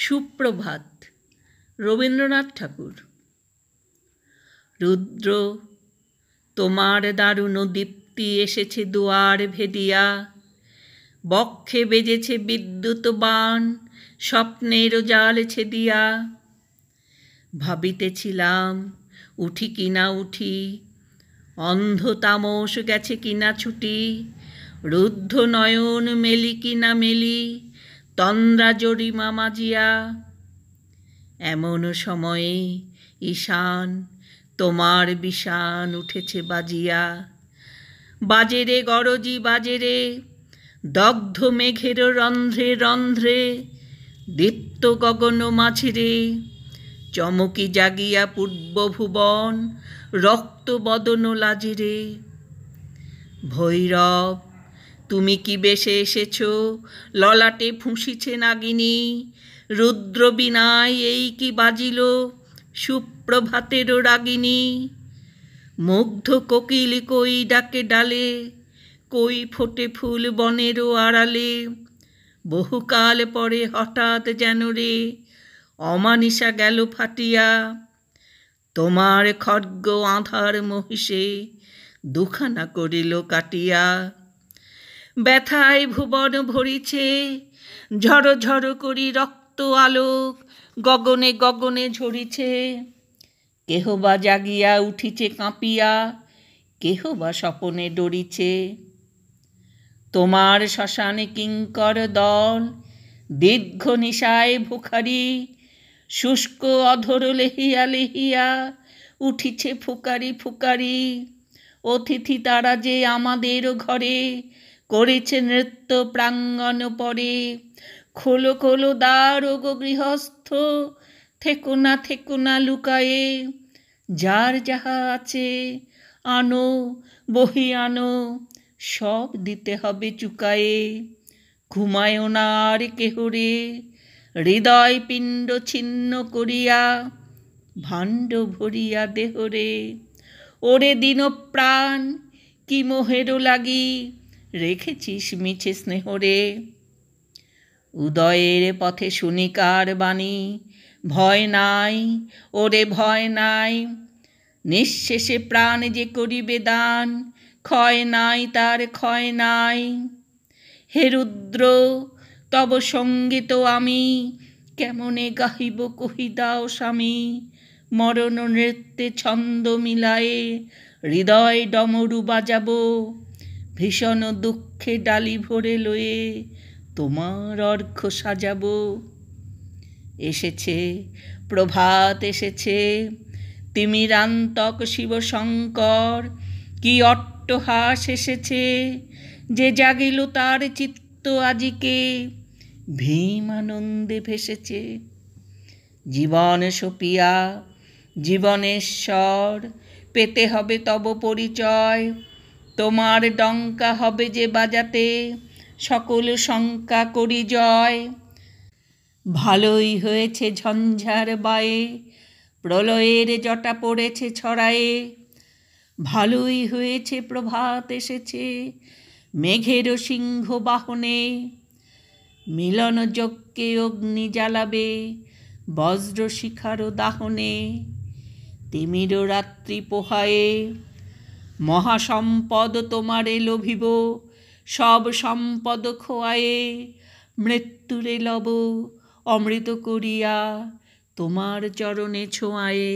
সুপ্রভাত, রবীন্দ্রনাথ ঠাকুর। রুদ্র তোমার দারুণ দীপ্তি এসেছে দুয়ার ভেদিয়া, বক্ষে বেজেছে বিদ্যুৎ বাণ স্বপ্নের জাল ছেদিয়া। ভাবিতেছিলাম উঠি কিনা উঠি, অন্ধ তামস গেছে কিনা ছুটি, রুদ্ধ নয়ন মেলি কিনা মেলি, তন্দ্রা জরিমা মাজিয়া। এমন সময়ে ঈশান তোমার বিষান উঠেছে বাজিয়া। বাজেরে গরজি বাজেরে, দগ্ধ মেঘের রন্ধ্রে রন্ধ্রে, দীপ্ত গগন মাঝিরে, চমকি জাগিয়া পূর্ব ভুবন, রক্ত বদন লাজিরে। ভৈরব তুমি কি বেশে এসেছ, ললাটে ফুঁসিছে নাগিনী, রুদ্র বীণায় এই কি বাজিল সুপ্রভাতের রাগিনী। মুগ্ধ কোকিল কই ডাকে ডালে, কই ফোটে ফুল বনের আড়ালে, বহুকাল পরে হঠাৎ যেন রে অমানিসা গেল ফাটিয়া। তোমার খড়গ আঁধার মহিষে দুখানা করিল কাটিয়া। ব্যথায় ভুবন ভরিছে, ঝড় ঝড় করি রক্ত আলোক গগনে গগনে ঝরিছে। কেহ বা জাগিয়া উঠিছে কাঁপিয়া, কেহ বা স্বপনে ডরিছে। তোমার শ্মশানে কিঙ্কর দল দীর্ঘ নিশায় ভুখারি, শুষ্ক অধর লেহিয়া লেহিয়া উঠিছে ফুকারি ফুকারি। অতিথি তারা যে আমাদের ঘরে করেছে নৃত্য প্রাঙ্গণ পরে। খোলো খোলো দ্বার গো গৃহস্থ, থেকো না লুকায়ে, যার যাহা আছে আনো বহি আনো, সব দিতে হবে চুকায়ে। ঘুমায় না আর কেহ রে, হৃদয় পিণ্ড ছিন্ন করিয়া, ভাণ্ড ভরিয়া দেহরে। ওরে দিন প্রাণ কি মোহের লাগি, রেখেছিস মিছে স্নেহরে। উদয়ের পথে শুনিকার বাণী, ভয় নাই ওরে ভয় নাই, নিঃশেষে প্রাণ যে করিবে দান, ক্ষয় নাই তার ক্ষয় নাই। হে রুদ্র তব সঙ্গীত আমি, কেমনে গাহিব কহি দাও স্বামী। মরণ নৃত্যে ছন্দ মিলায়ে, হৃদয় ডমরু বাজাবো, ভীষণ দুঃখে ডালি ভরে লয়ে তোমার অর্ঘ্য সাজাবো। এসেছে প্রভাত এসেছে, তিমিরান্তক শিব শঙ্কর, কি অট্টহাস এসেছে, যে জাগিল তার চিত্ত আজিকে, ভীম আনন্দে ভেসেছে। জীবন সপিয়া জীবনেশ্বর, পেতে হবে তব পরিচয়, তোমার ডঙ্কা হবে যে বাজাতে, সকল শঙ্কা করি জয়। ভালোই হয়েছে ঝঞ্ঝার বায়ে, প্রলয়ের জটা পড়েছে ছড়ায়ে। ভালোই হয়েছে প্রভাত এসেছে, মেঘের সিংহ বাহনে। মিলন যজ্ঞে অগ্নি জ্বালাবে, বজ্র শিখার দাহনে। তিমির রাত্রি পোহায়ে, মহাসম্পদ তোমারে লোভিব, সব সম্পদ খোয়ায়ে। মৃত্যুরে লব অমৃত করিয়া, তোমার চরণে ছোঁয়ায়ে।